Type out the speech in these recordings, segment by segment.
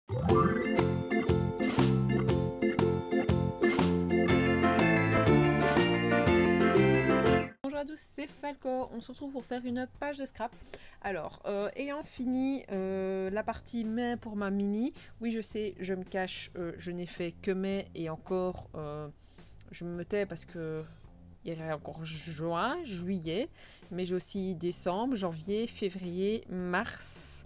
Bonjour à tous, c'est Falco, on se retrouve pour faire une page de scrap. Alors, ayant fini la partie mai pour ma mini, oui je sais, je me cache, je n'ai fait que mai et encore, je me tais parce que il y avait encore juin, juillet, mais j'ai aussi décembre, janvier, février, mars,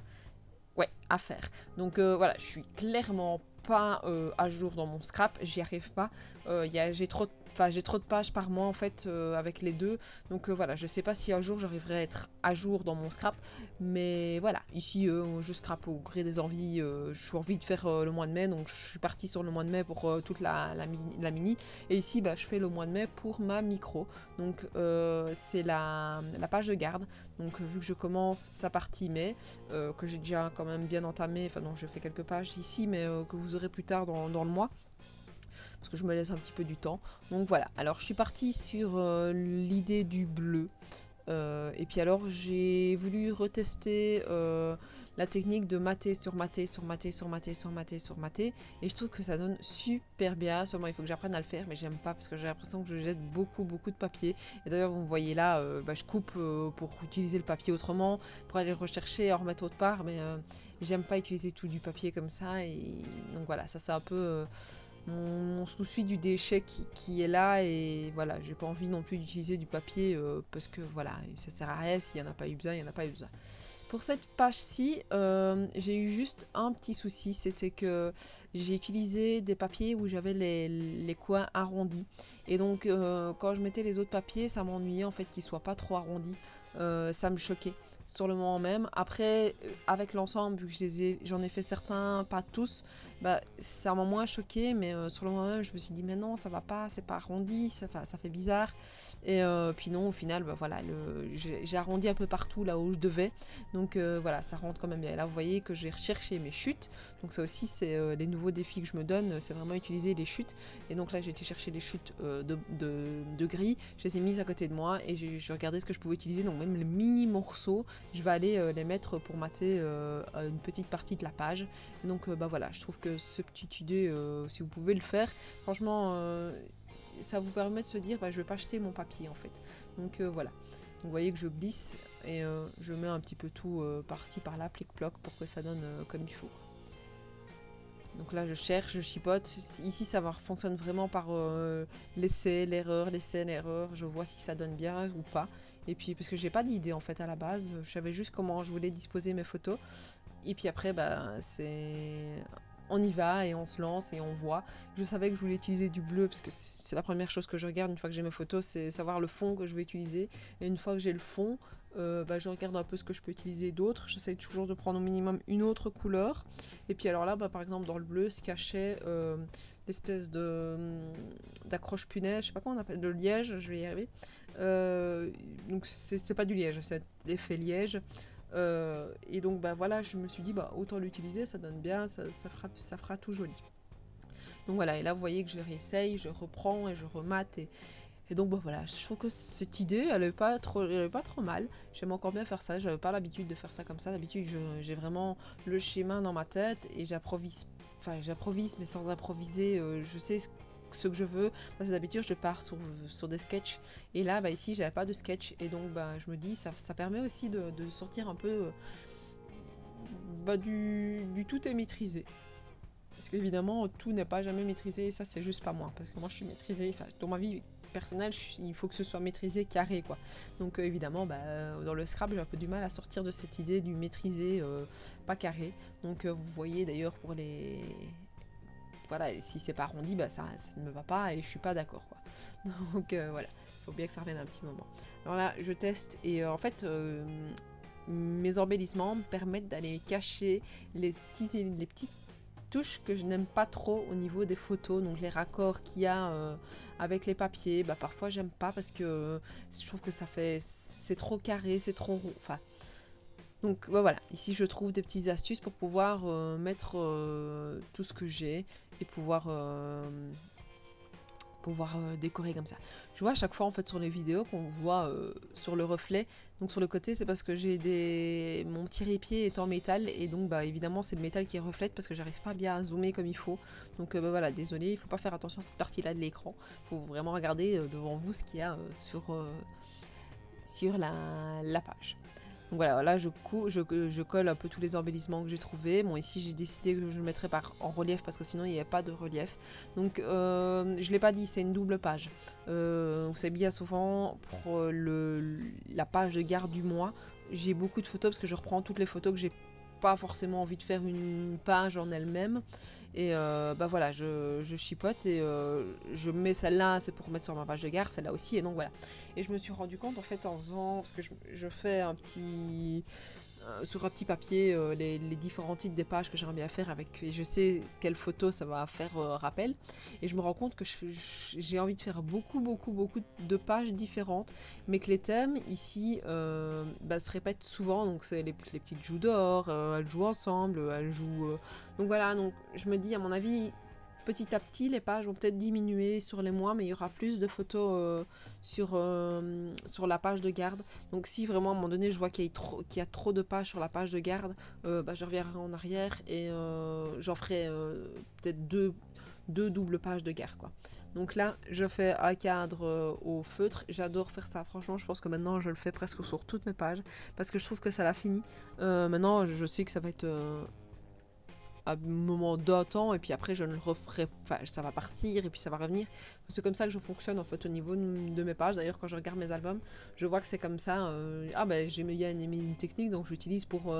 ouais, à faire. Donc voilà, je suis clairement pas à jour dans mon scrap, j'y arrive pas, j'ai trop de pages par mois en fait avec les deux, donc voilà, je sais pas si un jour j'arriverai à être à jour dans mon scrap, mais voilà, ici je scrape au gré des envies, je suis envie de faire le mois de mai, donc je suis partie sur le mois de mai pour toute la mini, et ici bah, je fais le mois de mai pour ma micro, donc c'est la page de garde, donc vu que je commence sa partie mai, que j'ai déjà quand même bien entamé, enfin non je fais quelques pages ici, mais que vous aurez plus tard dans le mois, parce que je me laisse un petit peu du temps. Donc voilà, alors je suis partie sur l'idée du bleu. Et puis alors j'ai voulu retester la technique de mater sur mater sur mater sur mater sur mater sur mater, et je trouve que ça donne super bien. Seulement il faut que j'apprenne à le faire, mais j'aime pas parce que j'ai l'impression que je jette beaucoup de papier. Et d'ailleurs vous me voyez là, je coupe pour utiliser le papier autrement, pour aller le rechercher et en remettre autre part, mais j'aime pas utiliser tout du papier comme ça. Et donc voilà, ça c'est un peu mon souci du déchet qui est là, et voilà, j'ai pas envie non plus d'utiliser du papier parce que voilà, ça sert à rien. S'il n'y en a pas eu besoin, il n'y en a pas eu besoin. Pour cette page-ci, j'ai eu juste un petit souci, c'était que j'ai utilisé des papiers où j'avais les coins arrondis, et donc quand je mettais les autres papiers, ça m'ennuyait en fait qu'ils soient pas trop arrondis, ça me choquait sur le moment même. Après, avec l'ensemble, vu que j'en ai fait certains, pas tous, bah, ça m'a moins choqué, mais sur le moment même, je me suis dit, mais non, ça va pas, c'est pas arrondi, ça fait bizarre. Et puis non, au final, bah, voilà, j'ai arrondi un peu partout là où je devais. Donc voilà, ça rentre quand même bien. Là, vous voyez que j'ai recherché mes chutes. Donc ça aussi, c'est les nouveaux défis que je me donne, c'est vraiment utiliser les chutes. Et donc là, j'ai été chercher les chutes de gris, je les ai mises à côté de moi et je regardais ce que je pouvais utiliser. Donc même les mini morceaux, je vais aller les mettre pour mater une petite partie de la page. Donc bah voilà, je trouve que ce petit idée, si vous pouvez le faire, franchement, ça vous permet de se dire, bah, je vais pas acheter mon papier en fait. Donc voilà. Donc, vous voyez que je glisse et je mets un petit peu tout par-ci par-là, plic-ploc, pour que ça donne comme il faut. Donc là je cherche, je chipote. Ici ça fonctionne vraiment par l'essai, l'erreur, je vois si ça donne bien ou pas. Et puis parce que j'ai pas d'idée en fait à la base, je savais juste comment je voulais disposer mes photos. Et puis après bah on y va et on se lance et on voit. Je savais que je voulais utiliser du bleu parce que c'est la première chose que je regarde une fois que j'ai mes photos, c'est savoir le fond que je vais utiliser. Et une fois que j'ai le fond, bah, je regarde un peu ce que je peux utiliser d'autre. J'essaye toujours de prendre au minimum une autre couleur. Et puis alors là, bah, par exemple dans le bleu se cachait l'espèce d'accroche punaise, je sais pas comment on appelle, de liège, je vais y arriver. Donc c'est pas du liège, c'est l'effet liège. Et donc bah voilà, je me suis dit bah autant l'utiliser, ça donne bien, ça fera tout joli. Donc voilà, et là vous voyez que je réessaye, je reprends et je remate, et donc bah voilà, je trouve que cette idée elle est pas trop mal. J'aime encore bien faire ça, j'avais pas l'habitude de faire ça comme ça. D'habitude j'ai vraiment le schéma dans ma tête et j'approvise mais sans improviser, je sais ce que je veux, parce que d'habitude je pars sur des sketchs, et là bah ici j'avais pas de sketch, et donc bah je me dis ça permet aussi de sortir un peu bah, du tout est maîtrisé. Parce qu'évidemment, tout n'est pas jamais maîtrisé, et ça, c'est juste pas moi. Parce que moi, je suis maîtrisée, enfin, dans ma vie personnelle, il faut que ce soit maîtrisé, carré, quoi. Donc, évidemment, bah, dans le scrap, j'ai un peu du mal à sortir de cette idée du maîtrisé, pas carré. Donc, vous voyez d'ailleurs pour les... Voilà, si c'est pas arrondi, bah, ça ne me va pas et je suis pas d'accord, quoi. Donc, voilà, il faut bien que ça revienne un petit moment. Alors là, je teste, et en fait... mes embellissements me permettent d'aller cacher les petites touches que je n'aime pas trop au niveau des photos, donc les raccords qu'il y a avec les papiers, bah parfois j'aime pas parce que je trouve que c'est trop carré, c'est trop rond, enfin. Donc bah, voilà, ici je trouve des petites astuces pour pouvoir mettre tout ce que j'ai et pouvoir décorer comme ça. Je vois à chaque fois en fait sur les vidéos qu'on voit sur le reflet Donc sur le côté, c'est parce que mon petit trépied est en métal et donc bah évidemment c'est le métal qui reflète parce que j'arrive pas bien à zoomer comme il faut. Donc bah voilà, désolé, il faut pas faire attention à cette partie-là de l'écran. Il faut vraiment regarder devant vous ce qu'il y a sur la page. Donc voilà, là je colle un peu tous les embellissements que j'ai trouvés. Bon, ici j'ai décidé que je le mettrais en relief parce que sinon il n'y a pas de relief. Donc je ne l'ai pas dit, c'est une double page. Vous savez bien souvent pour la page de garde du mois, j'ai beaucoup de photos parce que je reprends toutes les photos que j'ai pas forcément envie de faire une page en elle-même. Et bah voilà, je chipote et je mets celle-là, c'est pour mettre sur ma page de garde, celle-là aussi, et donc voilà. Et je me suis rendu compte en fait en faisant, parce que je fais un petit, sur un petit papier les différents titres des pages que j'aimerais bien faire avec, et je sais quelle photo ça va faire rappel, et je me rends compte que j'ai envie de faire beaucoup de pages différentes, mais que les thèmes ici se répètent souvent, donc c'est les petites jouent dehors, elles jouent ensemble, elles jouent... donc voilà, donc je me dis à mon avis... Petit à petit, les pages vont peut-être diminuer sur les mois, mais il y aura plus de photos sur la page de garde. Donc si vraiment à un moment donné je vois qu'il y a trop de pages sur la page de garde, je reviendrai en arrière et j'en ferai peut-être deux doubles pages de garde, quoi. Donc là, je fais un cadre au feutre. J'adore faire ça. Franchement, je pense que maintenant, je le fais presque sur toutes mes pages parce que je trouve que ça l'a fini. Maintenant, je sais que ça va être... à un moment d'un temps et puis après je ne le referai, enfin ça va partir et puis ça va revenir. C'est comme ça que je fonctionne en fait au niveau de mes pages. D'ailleurs quand je regarde mes albums je vois que c'est comme ça. Il y a une technique donc j'utilise pour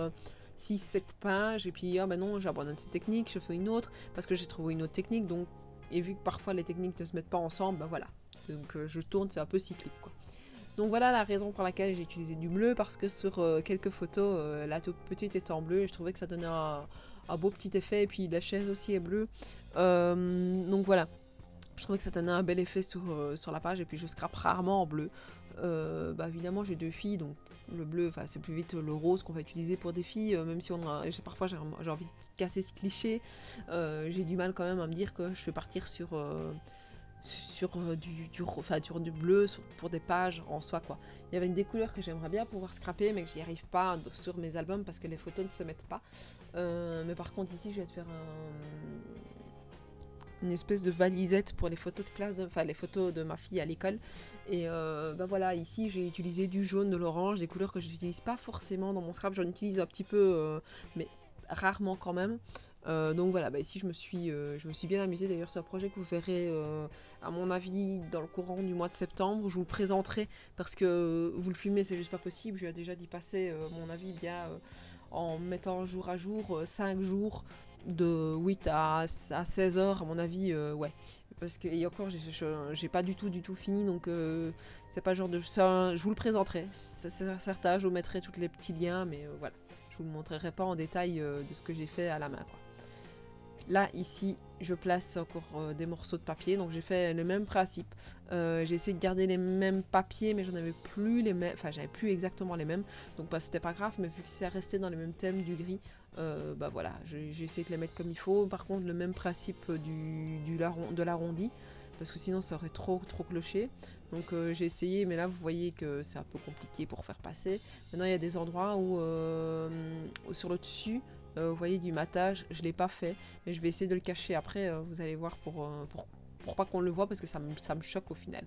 6-7 pages et puis non j'abandonne cette technique, je fais une autre parce que j'ai trouvé une autre technique, donc et vu que parfois les techniques ne se mettent pas ensemble, bah voilà, donc je tourne, c'est un peu cyclique, quoi. Donc voilà la raison pour laquelle j'ai utilisé du bleu, parce que sur quelques photos, la toute petite est en bleu et je trouvais que ça donnait un beau petit effet, et puis la chaise aussi est bleue. Donc voilà, je trouvais que ça donnait un bel effet sur la page, et puis je scrape rarement en bleu. Évidemment j'ai deux filles, donc le bleu, c'est plus vite le rose qu'on va utiliser pour des filles, même si parfois j'ai envie de casser ce cliché. J'ai du mal quand même à me dire que je vais partir sur du bleu pour des pages en soi, quoi. Il y avait des couleurs que j'aimerais bien pouvoir scraper mais que j'y arrive pas sur mes albums parce que les photos ne se mettent pas. Mais par contre ici je vais te faire une espèce de valisette pour les photos de classe, les photos de ma fille à l'école. Et voilà, ici j'ai utilisé du jaune, de l'orange, des couleurs que je n'utilise pas forcément dans mon scrap. J'en utilise un petit peu, mais rarement quand même. Donc voilà, ici je me suis bien amusée. D'ailleurs c'est un projet que vous verrez à mon avis dans le courant du mois de septembre. Je vous le présenterai parce que vous le filmez c'est juste pas possible. Je lui ai déjà dit passer mon avis bien en mettant jour à jour 5 jours de 8 à 16 heures à mon avis, ouais. Parce que, et encore j'ai pas du tout fini, donc c'est pas le genre de... Ça, je vous le présenterai, c'est certain, je vous mettrai tous les petits liens, mais voilà. Je vous le montrerai pas en détail de ce que j'ai fait à la main, quoi. Là, ici, je place encore des morceaux de papier, donc j'ai fait le même principe. J'ai essayé de garder les mêmes papiers, mais j'en avais plus les mêmes, j'avais plus exactement les mêmes, donc c'était pas grave, mais vu que c'est resté dans les mêmes thèmes du gris, voilà, j'ai essayé de les mettre comme il faut. Par contre, le même principe de l'arrondi, parce que sinon ça aurait trop cloché. Donc j'ai essayé, mais là vous voyez que c'est un peu compliqué pour faire passer. Maintenant il y a des endroits où sur le dessus, vous voyez du matage, je l'ai pas fait, mais je vais essayer de le cacher après, vous allez voir pour pas qu'on le voit, parce que ça me choque au final.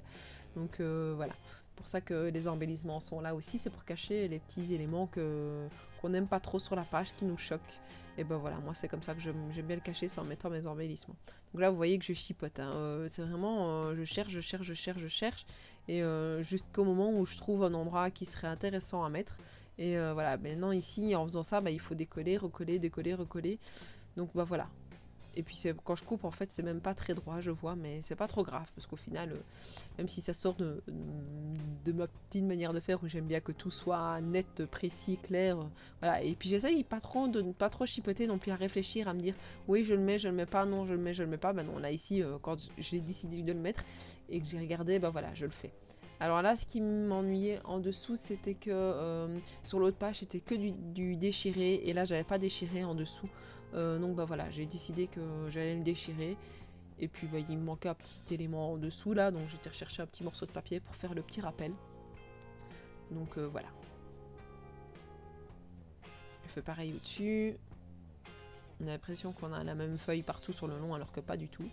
Donc voilà, pour ça que les embellissements sont là aussi, c'est pour cacher les petits éléments qu'on n'aime pas trop sur la page, qui nous choquent. Et ben voilà, moi c'est comme ça que j'aime bien le cacher, c'est en mettant mes embellissements. Donc là vous voyez que je chipote, hein. C'est vraiment, je cherche, et jusqu'au moment où je trouve un endroit qui serait intéressant à mettre. Et voilà, maintenant ici en faisant ça, il faut décoller, recoller, décoller, recoller. Donc voilà. Et puis quand je coupe en fait c'est même pas très droit, je vois, mais c'est pas trop grave parce qu'au final, même si ça sort de ma petite manière de faire où j'aime bien que tout soit net, précis, clair, voilà. Et puis j'essaye de ne pas trop chipoter non plus, à réfléchir, à me dire oui je le mets pas, non je le mets pas. Non, là ici quand j'ai décidé de le mettre et que j'ai regardé, voilà, je le fais. Alors là, ce qui m'ennuyait en dessous, c'était que sur l'autre page, c'était que du déchiré, et là, j'avais pas déchiré en dessous. Donc voilà, j'ai décidé que j'allais le déchirer. Et puis il me manquait un petit élément en dessous là, donc j'ai été rechercher un petit morceau de papier pour faire le petit rappel. Donc voilà. fais pareil au-dessus. On a l'impression qu'on a la même feuille partout sur le long alors que pas du tout.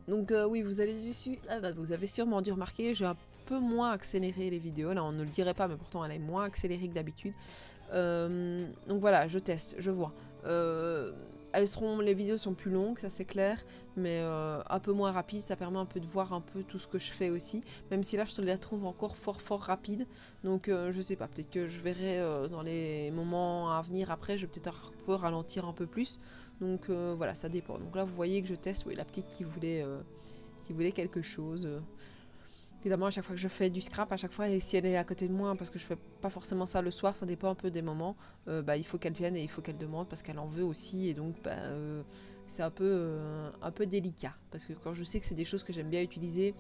Donc oui, vous avez sûrement dû remarquer, j'ai un peu moins accéléré les vidéos. Là, on ne le dirait pas, mais pourtant elle est moins accélérée que d'habitude. Donc voilà, je teste, je vois. Les vidéos sont plus longues, ça c'est clair, mais un peu moins rapides, ça permet un peu de voir un peu tout ce que je fais aussi, même si là je te les trouve encore fort rapide, donc je sais pas, peut-être que je verrai dans les moments à venir après, je vais peut-être un peu ralentir un peu plus, donc voilà, ça dépend. Donc là vous voyez que je teste, oui, la petite qui voulait quelque chose. Évidemment, à chaque fois que je fais du scrap, à chaque fois, et si elle est à côté de moi, parce que je fais pas forcément ça le soir, ça dépend un peu des moments, il faut qu'elle vienne et il faut qu'elle demande parce qu'elle en veut aussi, et donc c'est un peu délicat, parce que quand je sais que c'est des choses que j'aime bien utiliser,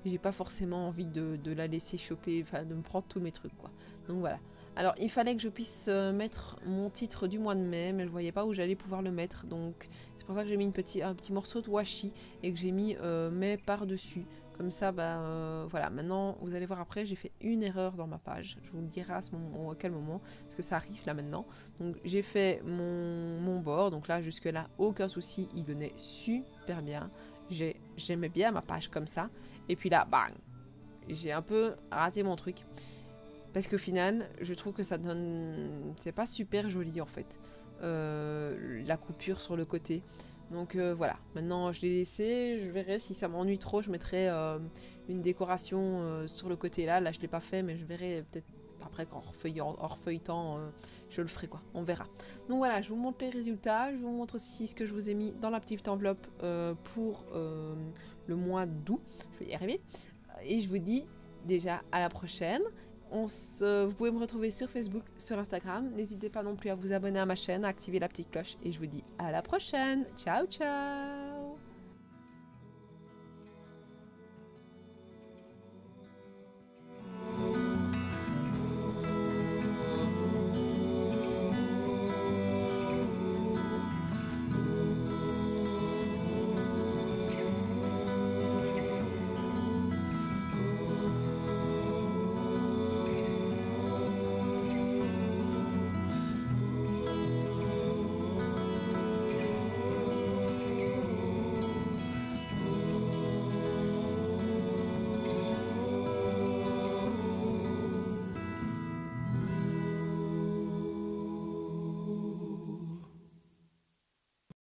j'ai pas forcément envie de la laisser choper, enfin de me prendre tous mes trucs, quoi. Donc voilà. Alors il fallait que je puisse mettre mon titre du mois de mai, mais je voyais pas où j'allais pouvoir le mettre, donc c'est pour ça que j'ai mis un petit morceau de washi et que j'ai mis mai par-dessus. Comme ça, voilà, maintenant, vous allez voir après, j'ai fait une erreur dans ma page. Je vous le dirai à quel moment, parce que ça arrive là maintenant. Donc, j'ai fait mon bord. Donc là, jusque-là, aucun souci. Il donnait super bien. J'aimais bien ma page comme ça. Et puis là, bang, j'ai un peu raté mon truc. Parce qu'au final, je trouve que ça donne... C'est pas super joli, en fait. La coupure sur le côté. Donc voilà, maintenant je l'ai laissé, je verrai si ça m'ennuie trop, je mettrai une décoration sur le côté là, je l'ai pas fait mais je verrai peut-être après qu'en refeuilletant je le ferai quoi, on verra. Donc voilà, je vous montre les résultats, je vous montre aussi ce que je vous ai mis dans la petite enveloppe pour le mois d'août, je vais y arriver, et je vous dis déjà à la prochaine. Vous pouvez me retrouver sur Facebook, sur Instagram. N'hésitez pas non plus à vous abonner à ma chaîne, à activer la petite cloche. Et je vous dis à la prochaine. Ciao, ciao!